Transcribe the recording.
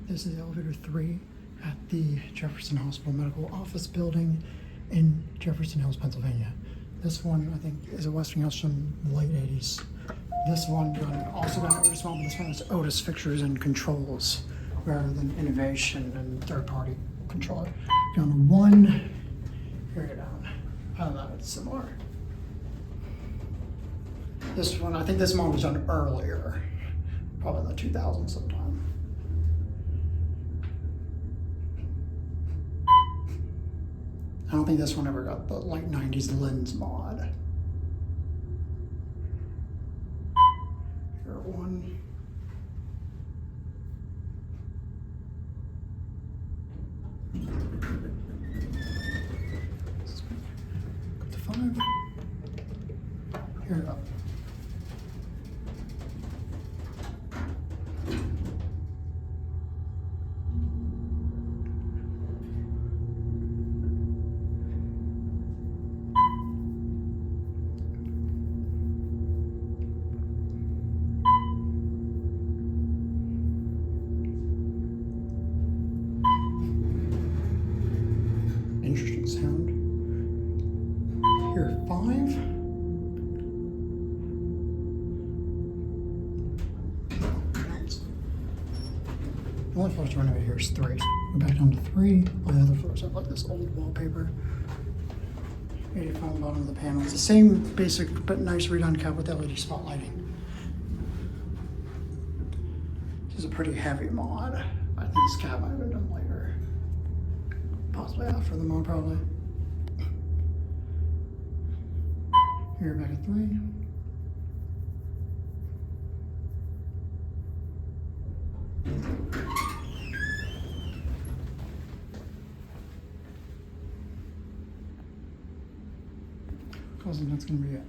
This is elevator 3 at the Jefferson Hospital Medical Office Building in Jefferson Hills, Pennsylvania. This one, I think, is a Westinghouse from the late 80s. This one also got Otis, but this one is Otis fixtures and controls rather than innovation and third-party control. Down to 1, here you down. I don't know, it's similar. This one, I think this one was done earlier, probably in the 2000s sometime. I don't think this one ever got the late 90s lens mod. Here, 1. Go to 5. Here we go. Interesting sound. Here, 5. The only floors running over here is 3. Go back down to 3. All the other floors have like this old wallpaper. 85 on the bottom of the panel. It's the same basic but nice redone cab with LED spotlighting. This is a pretty heavy mod. I think this cab might have been done later. Possibly after the mod, probably. Here, back at 3. I think that's gonna be it.